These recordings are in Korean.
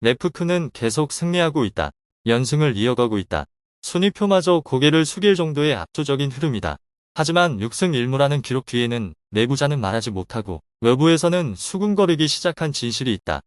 레프크는 계속 승리하고 있다. 연승을 이어가고 있다. 순위표마저 고개를 숙일 정도의 압도적인 흐름이다. 하지만 6승 1무라는 기록 뒤에는 내부자는 말하지 못하고 외부에서는 수군거리기 시작한 진실이 있다.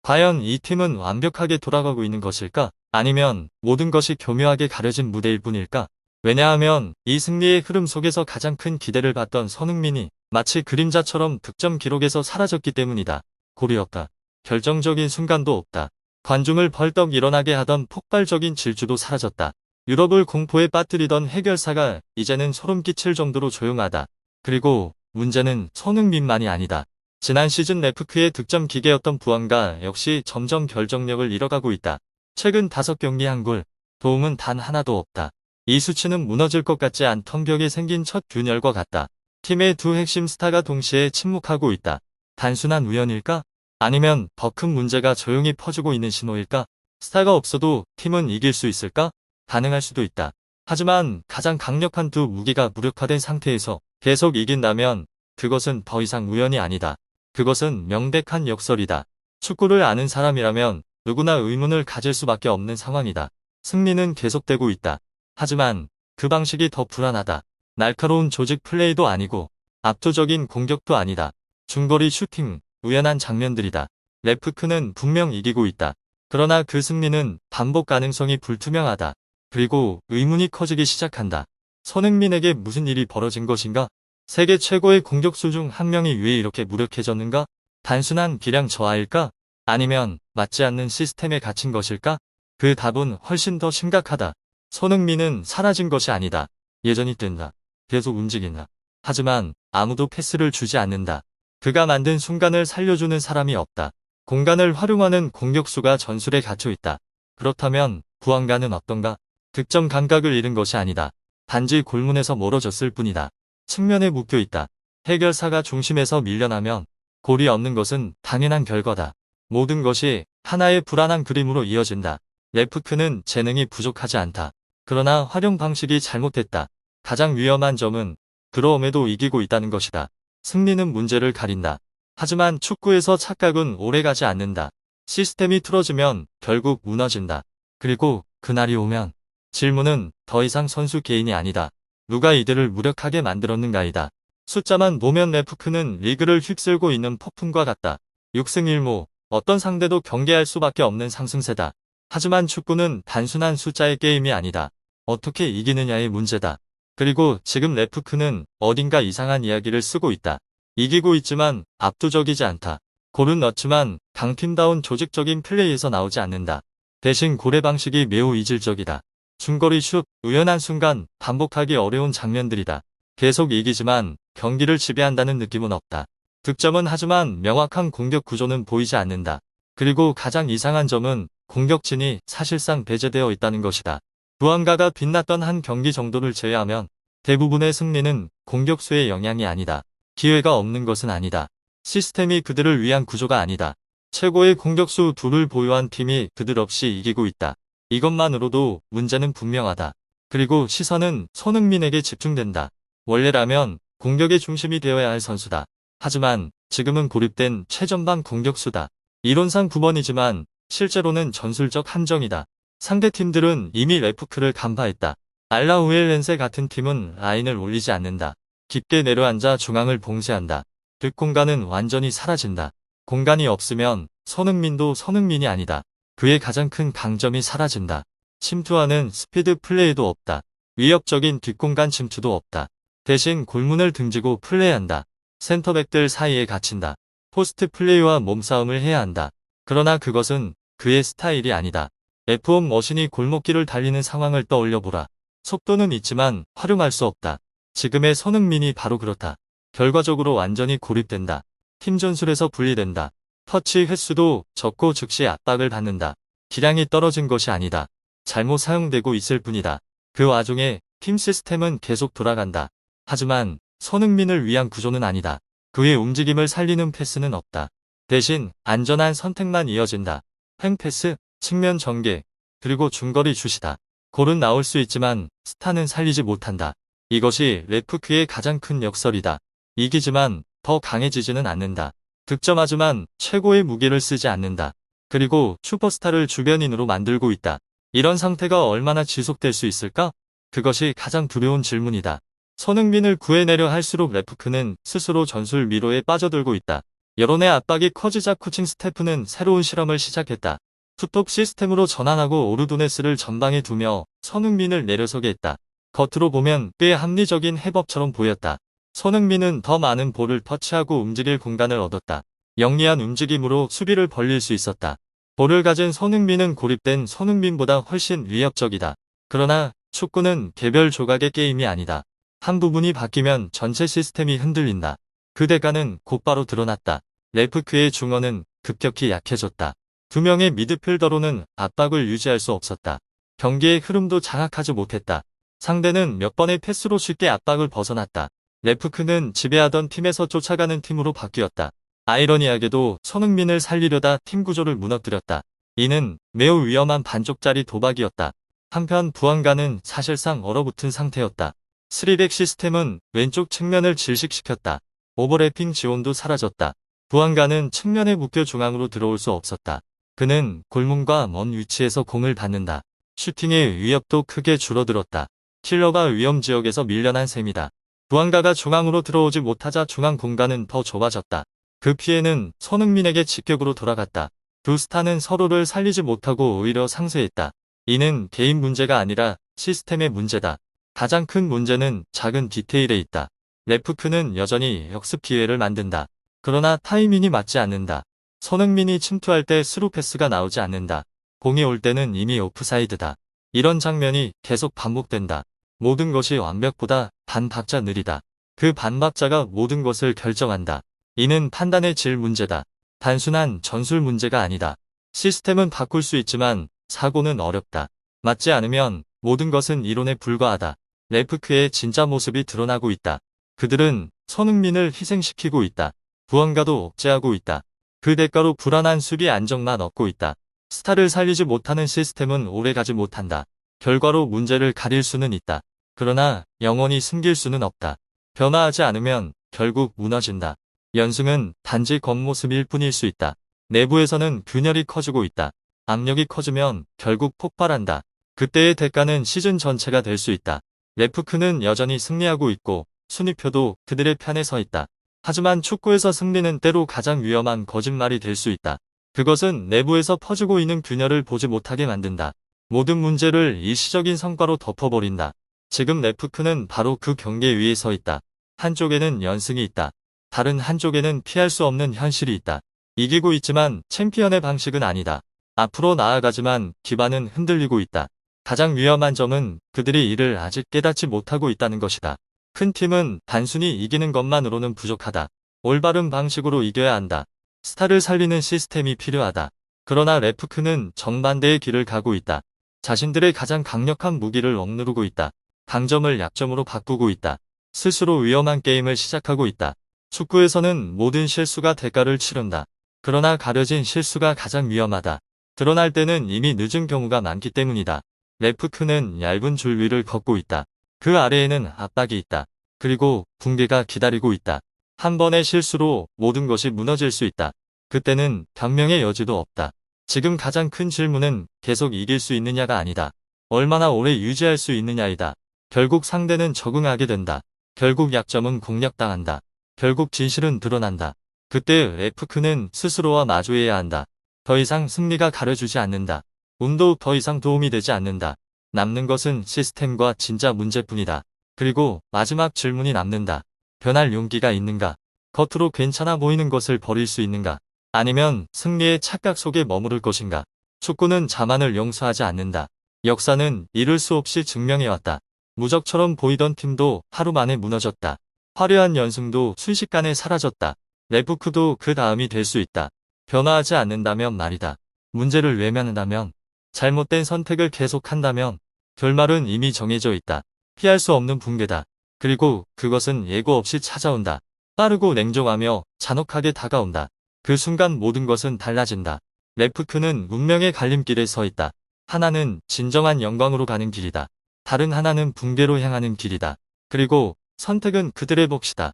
과연 이 팀은 완벽하게 돌아가고 있는 것일까? 아니면 모든 것이 교묘하게 가려진 무대일 뿐일까? 왜냐하면 이 승리의 흐름 속에서 가장 큰 기대를 받던 손흥민이 마치 그림자처럼 득점 기록에서 사라졌기 때문이다. 골이 없다. 결정적인 순간도 없다. 관중을 벌떡 일어나게 하던 폭발적인 질주도 사라졌다. 유럽을 공포에 빠뜨리던 해결사가 이제는 소름 끼칠 정도로 조용하다. 그리고 문제는 손흥민만이 아니다. 지난 시즌 레프크의 득점 기계였던 부안가 역시 점점 결정력을 잃어가고 있다. 최근 5경기 한 골, 도움은 단 하나도 없다. 이 수치는 무너질 것 같지 않던 벽에 생긴 첫 균열과 같다. 팀의 두 핵심 스타가 동시에 침묵하고 있다. 단순한 우연일까? 아니면 더 큰 문제가 조용히 퍼지고 있는 신호일까? 스타가 없어도 팀은 이길 수 있을까? 가능할 수도 있다. 하지만 가장 강력한 두 무기가 무력화된 상태에서 계속 이긴다면 그것은 더 이상 우연이 아니다. 그것은 명백한 역설이다. 축구를 아는 사람이라면 누구나 의문을 가질 수밖에 없는 상황이다. 승리는 계속되고 있다. 하지만 그 방식이 더 불안하다. 날카로운 조직 플레이도 아니고 압도적인 공격도 아니다. 중거리 슈팅, 우연한 장면들이다. 레프크는 분명 이기고 있다. 그러나 그 승리는 반복 가능성이 불투명하다. 그리고 의문이 커지기 시작한다. 손흥민에게 무슨 일이 벌어진 것인가? 세계 최고의 공격수 중 한 명이 왜 이렇게 무력해졌는가? 단순한 기량 저하일까? 아니면 맞지 않는 시스템에 갇힌 것일까? 그 답은 훨씬 더 심각하다. 손흥민은 사라진 것이 아니다. 예전이 뜬다. 계속 움직인다. 하지만 아무도 패스를 주지 않는다. 그가 만든 순간을 살려주는 사람이 없다. 공간을 활용하는 공격수가 전술에 갇혀 있다. 그렇다면 부안가는 어떤가? 득점 감각을 잃은 것이 아니다. 단지 골문에서 멀어졌을 뿐이다. 측면에 묶여 있다. 해결사가 중심에서 밀려나면 골이 없는 것은 당연한 결과다. 모든 것이 하나의 불안한 그림으로 이어진다. 레프크는 재능이 부족하지 않다. 그러나 활용 방식이 잘못됐다. 가장 위험한 점은 그러움에도 이기고 있다는 것이다. 승리는 문제를 가린다. 하지만 축구에서 착각은 오래가지 않는다. 시스템이 틀어지면 결국 무너진다. 그리고 그날이 오면 질문은 더 이상 선수 개인이 아니다. 누가 이들을 무력하게 만들었는가이다. 숫자만 보면 레프크는 리그를 휩쓸고 있는 폭풍과 같다. 6승 1무, 어떤 상대도 경계할 수밖에 없는 상승세다. 하지만 축구는 단순한 숫자의 게임이 아니다. 어떻게 이기느냐의 문제다. 그리고 지금 레프크는 어딘가 이상한 이야기를 쓰고 있다. 이기고 있지만 압도적이지 않다. 골은 넣지만 강팀다운 조직적인 플레이에서 나오지 않는다. 대신 골의 방식이 매우 이질적이다. 중거리 슛, 우연한 순간, 반복하기 어려운 장면들이다. 계속 이기지만 경기를 지배한다는 느낌은 없다. 득점은 하지만 명확한 공격 구조는 보이지 않는다. 그리고 가장 이상한 점은 공격진이 사실상 배제되어 있다는 것이다. 부안가가 빛났던 한 경기 정도를 제외하면 대부분의 승리는 공격수의 영향이 아니다. 기회가 없는 것은 아니다. 시스템이 그들을 위한 구조가 아니다. 최고의 공격수 둘을 보유한 팀이 그들 없이 이기고 있다. 이것만으로도 문제는 분명하다. 그리고 시선은 손흥민에게 집중된다. 원래라면 공격의 중심이 되어야 할 선수다. 하지만 지금은 고립된 최전방 공격수다. 이론상 9번이지만 실제로는 전술적 함정이다. 상대팀들은 이미 레프크를 간파했다. 알라우엘렌세 같은 팀은 라인을 올리지 않는다. 깊게 내려앉아 중앙을 봉쇄한다. 득공간은 완전히 사라진다. 공간이 없으면 손흥민도 손흥민이 아니다. 그의 가장 큰 강점이 사라진다. 침투하는 스피드 플레이도 없다. 위협적인 뒷공간 침투도 없다. 대신 골문을 등지고 플레이한다. 센터백들 사이에 갇힌다. 포스트 플레이와 몸싸움을 해야 한다. 그러나 그것은 그의 스타일이 아니다. F1 머신이 골목길을 달리는 상황을 떠올려보라. 속도는 있지만 활용할 수 없다. 지금의 손흥민이 바로 그렇다. 결과적으로 완전히 고립된다. 팀 전술에서 분리된다. 터치 횟수도 적고 즉시 압박을 받는다. 기량이 떨어진 것이 아니다. 잘못 사용되고 있을 뿐이다. 그 와중에 팀 시스템은 계속 돌아간다. 하지만 손흥민을 위한 구조는 아니다. 그의 움직임을 살리는 패스는 없다. 대신 안전한 선택만 이어진다. 횡패스, 측면 전개, 그리고 중거리 슛이다. 골은 나올 수 있지만 스타는 살리지 못한다. 이것이 레프크의 가장 큰 역설이다. 이기지만 더 강해지지는 않는다. 득점하지만 최고의 무기를 쓰지 않는다. 그리고 슈퍼스타를 주변인으로 만들고 있다. 이런 상태가 얼마나 지속될 수 있을까? 그것이 가장 두려운 질문이다. 손흥민을 구해내려 할수록 레프크는 스스로 전술 미로에 빠져들고 있다. 여론의 압박이 커지자 코칭 스태프는 새로운 실험을 시작했다. 투톱 시스템으로 전환하고 오르도네스를 전방에 두며 손흥민을 내려서게 했다. 겉으로 보면 꽤 합리적인 해법처럼 보였다. 손흥민은 더 많은 볼을 터치하고 움직일 공간을 얻었다. 영리한 움직임으로 수비를 벌릴 수 있었다. 볼을 가진 손흥민은 고립된 손흥민보다 훨씬 위협적이다. 그러나 축구는 개별 조각의 게임이 아니다. 한 부분이 바뀌면 전체 시스템이 흔들린다. 그 대가는 곧바로 드러났다. 레프크의 중원은 급격히 약해졌다. 두 명의 미드필더로는 압박을 유지할 수 없었다. 경기의 흐름도 장악하지 못했다. 상대는 몇 번의 패스로 쉽게 압박을 벗어났다. 레프크는 지배하던 팀에서 쫓아가는 팀으로 바뀌었다. 아이러니하게도 손흥민을 살리려다 팀 구조를 무너뜨렸다. 이는 매우 위험한 반쪽짜리 도박이었다. 한편 부안가는 사실상 얼어붙은 상태였다. 3백 시스템은 왼쪽 측면을 질식시켰다. 오버래핑 지원도 사라졌다. 부안가는 측면에 묶여 중앙으로 들어올 수 없었다. 그는 골문과 먼 위치에서 공을 받는다. 슈팅의 위협도 크게 줄어들었다. 킬러가 위험지역에서 밀려난 셈이다. 부안가가 중앙으로 들어오지 못하자 중앙 공간은 더 좁아졌다. 그 피해는 손흥민에게 직격으로 돌아갔다. 두 스타는 서로를 살리지 못하고 오히려 상쇄했다. 이는 개인 문제가 아니라 시스템의 문제다. 가장 큰 문제는 작은 디테일에 있다. 레프크는 여전히 역습 기회를 만든다. 그러나 타이밍이 맞지 않는다. 손흥민이 침투할 때 스루 패스가 나오지 않는다. 공이 올 때는 이미 오프사이드다. 이런 장면이 계속 반복된다. 모든 것이 완벽보다 반박자 느리다. 그 반박자가 모든 것을 결정한다. 이는 판단의 질 문제다. 단순한 전술 문제가 아니다. 시스템은 바꿀 수 있지만 사고는 어렵다. 맞지 않으면 모든 것은 이론에 불과하다. 레프크의 진짜 모습이 드러나고 있다. 그들은 손흥민을 희생시키고 있다. 부안가도 억제하고 있다. 그 대가로 불안한 수비 안정만 얻고 있다. 스타를 살리지 못하는 시스템은 오래가지 못한다. 결과로 문제를 가릴 수는 있다. 그러나 영원히 숨길 수는 없다. 변화하지 않으면 결국 무너진다. 연승은 단지 겉모습일 뿐일 수 있다. 내부에서는 균열이 커지고 있다. 압력이 커지면 결국 폭발한다. 그때의 대가는 시즌 전체가 될 수 있다. 레프크는 여전히 승리하고 있고 순위표도 그들의 편에 서 있다. 하지만 축구에서 승리는 때로 가장 위험한 거짓말이 될 수 있다. 그것은 내부에서 퍼지고 있는 균열을 보지 못하게 만든다. 모든 문제를 일시적인 성과로 덮어버린다. 지금 레프크는 바로 그 경계 위에 서 있다. 한쪽에는 연승이 있다. 다른 한쪽에는 피할 수 없는 현실이 있다. 이기고 있지만 챔피언의 방식은 아니다. 앞으로 나아가지만 기반은 흔들리고 있다. 가장 위험한 점은 그들이 이를 아직 깨닫지 못하고 있다는 것이다. 큰 팀은 단순히 이기는 것만으로는 부족하다. 올바른 방식으로 이겨야 한다. 스타를 살리는 시스템이 필요하다. 그러나 레프크는 정반대의 길을 가고 있다. 자신들의 가장 강력한 무기를 억누르고 있다. 강점을 약점으로 바꾸고 있다. 스스로 위험한 게임을 시작하고 있다. 축구에서는 모든 실수가 대가를 치른다. 그러나 가려진 실수가 가장 위험하다. 드러날 때는 이미 늦은 경우가 많기 때문이다. 레프크는 얇은 줄 위를 걷고 있다. 그 아래에는 압박이 있다. 그리고 붕괴가 기다리고 있다. 한 번의 실수로 모든 것이 무너질 수 있다. 그때는 변명의 여지도 없다. 지금 가장 큰 질문은 계속 이길 수 있느냐가 아니다. 얼마나 오래 유지할 수 있느냐이다. 결국 상대는 적응하게 된다. 결국 약점은 공략당한다. 결국 진실은 드러난다. 그때 레프크는 스스로와 마주해야 한다. 더 이상 승리가 가려주지 않는다. 운도 더 이상 도움이 되지 않는다. 남는 것은 시스템과 진짜 문제뿐이다. 그리고 마지막 질문이 남는다. 변할 용기가 있는가? 겉으로 괜찮아 보이는 것을 버릴 수 있는가? 아니면 승리의 착각 속에 머무를 것인가? 축구는 자만을 용서하지 않는다. 역사는 이룰 수 없이 증명해왔다. 무적처럼 보이던 팀도 하루 만에 무너졌다. 화려한 연승도 순식간에 사라졌다. 레프크도 그 다음이 될 수 있다. 변화하지 않는다면 말이다. 문제를 외면한다면, 잘못된 선택을 계속한다면, 결말은 이미 정해져 있다. 피할 수 없는 붕괴다. 그리고 그것은 예고 없이 찾아온다. 빠르고 냉정하며 잔혹하게 다가온다. 그 순간 모든 것은 달라진다. 레프크는 운명의 갈림길에 서 있다. 하나는 진정한 영광으로 가는 길이다. 다른 하나는 붕괴로 향하는 길이다. 그리고 선택은 그들의 몫이다.